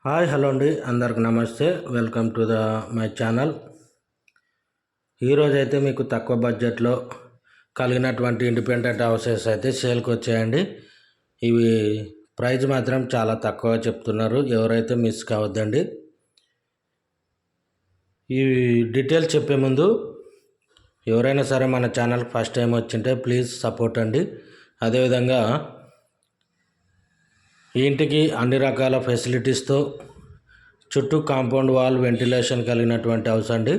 Hi hello అండి, అందరికి నమస్తే. Welcome to my channel. ఈరోజు అయితే మీకు తక్కువ బడ్జెట్లో కలిగినటువంటి ఇండిపెండెంట్ హౌసెస్ అయితే సేల్కి వచ్చాయండి. ఇవి ప్రైస్ మాత్రం చాలా తక్కువ చెప్తున్నారు, ఎవరైతే మిస్ కావద్దండి. ఈ డీటెయిల్స్ చెప్పే ముందు ఎవరైనా సరే మన ఛానల్కి ఫస్ట్ టైం వచ్చింటే ప్లీజ్ సపోర్ట్ అండి. అదేవిధంగా ఈ ఇంటికి అన్ని రకాల ఫెసిలిటీస్తో చుట్టూ కాంపౌండ్ వాల్ వెంటిలేషన్ కలిగినటువంటి హౌస్ అండి.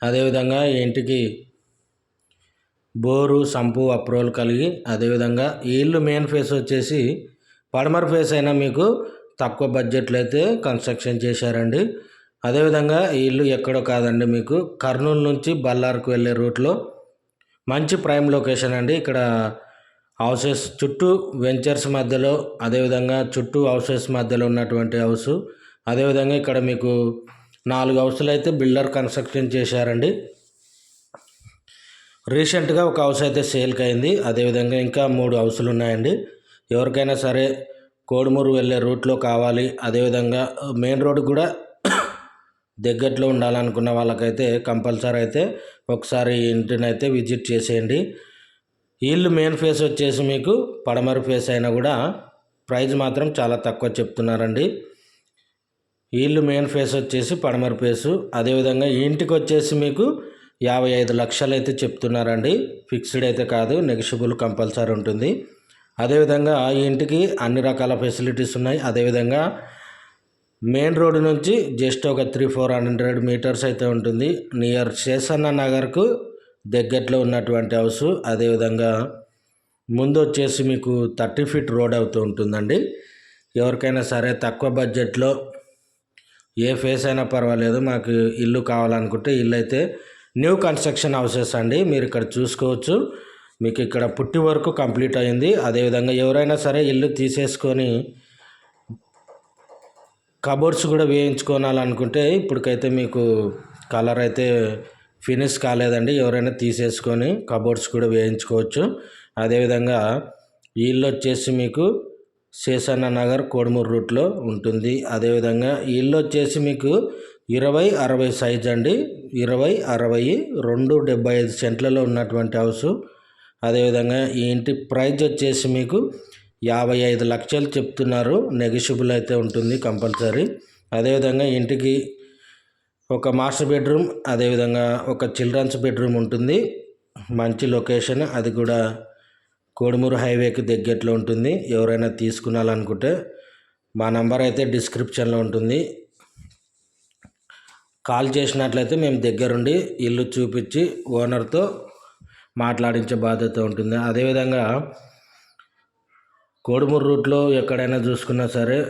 అదేవిధంగా ఈ ఇంటికి బోరు సంపు అప్రూవల్ కలిగి, అదేవిధంగా ఈ ఇల్లు మెయిన్ ఫేస్ వచ్చేసి పడమర ఫేస్ అయినా మీకు తక్కువ బడ్జెట్లో అయితే కన్స్ట్రక్షన్ చేశారండి. అదేవిధంగా ఈ ఇల్లు ఎక్కడో కాదండి, మీకు కర్నూలు నుంచి బళ్ళార్కు వెళ్ళే రూట్లో మంచి ప్రైమ్ లొకేషన్ అండి. ఇక్కడ హౌసెస్ చుట్టూ వెంచర్స్ మధ్యలో, అదేవిధంగా చుట్టూ హౌసెస్ మధ్యలో ఉన్నటువంటి హౌసు. అదేవిధంగా ఇక్కడ మీకు 4 హౌసులు అయితే బిల్డర్ కన్స్ట్రక్షన్ చేశారండి. రీసెంట్గా ఒక హౌస్ అయితే సేల్కి అయింది. అదేవిధంగా ఇంకా 3 హౌసులు ఉన్నాయండి. ఎవరికైనా సరే కోడుమూరు వెళ్ళే రూట్లో కావాలి, అదేవిధంగా మెయిన్ రోడ్ కూడా దగ్గరలో ఉండాలనుకున్న వాళ్ళకైతే కంపల్సరీ అయితే ఒకసారి ఇంటిని అయితే విజిట్ చేసేయండి. ఇల్లు మెయిన్ ఫేస్ వచ్చేసి మీకు పడమర ఫేస్ అయినా కూడా ప్రైస్ మాత్రం చాలా తక్కువ చెప్తున్నారండి. ఇల్లు మెయిన్ ఫేస్ వచ్చేసి పడమర ఫేసు. అదేవిధంగా ఈ ఇంటికి వచ్చేసి మీకు 55 లక్షలు అయితే చెప్తున్నారండి. ఫిక్స్డ్ అయితే కాదు, నెగిషియబుల్ కంపల్సరీ ఉంటుంది. అదేవిధంగా ఈ ఇంటికి అన్ని రకాల ఫెసిలిటీస్ ఉన్నాయి. అదేవిధంగా మెయిన్ రోడ్డు నుంచి జస్ట్ ఒక 300-400 మీటర్స్ అయితే ఉంటుంది. నియర్ శేషన్న నగర్కు దగ్గరలో ఉన్నటువంటి హౌసు. అదేవిధంగా ముందు వచ్చేసి మీకు 30 ఫీట్ రోడ్ అవుతూ ఉంటుందండి. ఎవరికైనా సరే తక్కువ బడ్జెట్లో ఏ ఫేస్ అయినా పర్వాలేదు, మాకు ఇల్లు కావాలనుకుంటే ఇల్లు అయితే న్యూ కన్స్ట్రక్షన్ హౌసెస్ అండి. మీరు ఇక్కడ చూసుకోవచ్చు, మీకు ఇక్కడ పుట్టి వరకు కంప్లీట్ అయింది. అదేవిధంగా ఎవరైనా సరే ఇల్లు తీసేసుకొని కబోర్డ్స్ కూడా వేయించుకోవాలనుకుంటే ఇప్పటికైతే మీకు కలర్ అయితే ఫినిష్ కాలేదండి. ఎవరైనా తీసేసుకొని కబోర్డ్స్ కూడా వేయించుకోవచ్చు. అదేవిధంగా ఈ ఇల్లు వచ్చేసి మీకు శేషన్న నగర్ కోడుమూరు రూట్లో ఉంటుంది. అదేవిధంగా ఈ ఇల్లు వచ్చేసి మీకు 20-60 సైజ్ అండి. 20-60 275 సెంట్లలో ఉన్నటువంటి హౌసు. అదేవిధంగా ఈ ఇంటి ప్రైజ్ వచ్చేసి మీకు 55 లక్షలు చెప్తున్నారు. నెగిషియబుల్ అయితే ఉంటుంది కంపల్సరీ. అదేవిధంగా ఇంటికి ఒక మాస్టర్ బెడ్రూమ్, అదేవిధంగా ఒక చిల్డ్రన్స్ బెడ్రూమ్ ఉంటుంది. మంచి లొకేషన్, అది కూడా కోడుమూరు హైవేకి దగ్గరలో ఉంటుంది. ఎవరైనా తీసుకున్నాలనుకుంటే మా నంబర్ అయితే డిస్క్రిప్షన్లో ఉంటుంది. కాల్ చేసినట్లయితే మేము దగ్గరుండి ఇల్లు చూపించి ఓనర్తో మాట్లాడించే బాధ్యత ఉంటుంది. అదేవిధంగా కోడుమూరు రూట్లో ఎక్కడైనా చూసుకున్నా సరే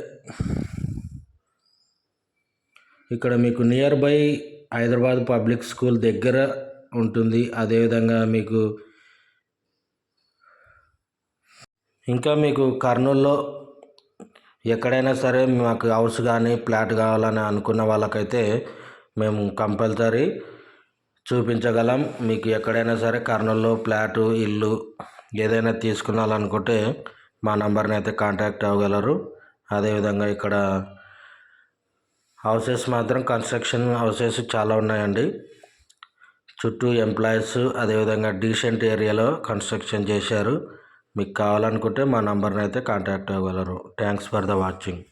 ఇక్కడ మీకు near by Hyderabad public school దగ్గర ఉంటుంది. అదేవిధంగా మీకు ఇంకా మీకు కర్నూలులో ఎక్కడైనా సరే మాకు హౌస్ కానీ ఫ్లాట్ కావాలని అనుకున్న వాళ్ళకైతే మేము కంపల్సరీ చూపించగలం. మీకు ఎక్కడైనా సరే కర్నూలులో ఫ్లాటు ఇల్లు ఏదైనా తీసుకున్నాలనుకుంటే మా నంబర్ని అయితే కాంటాక్ట్ అవ్వగలరు. అదేవిధంగా ఇక్కడ హౌసెస్ మాత్రం కన్స్ట్రక్షన్ హౌసెస్ చాలా ఉన్నాయండి. చుట్టూ ఎంప్లాయీస్, అదేవిధంగా డీసెంట్ ఏరియాలో కన్స్ట్రక్షన్ చేశారు. మీకు కావాలనుకుంటే మా నంబర్ని అయితే కాంటాక్ట్ అవ్వగలరు. Thanks for the watching.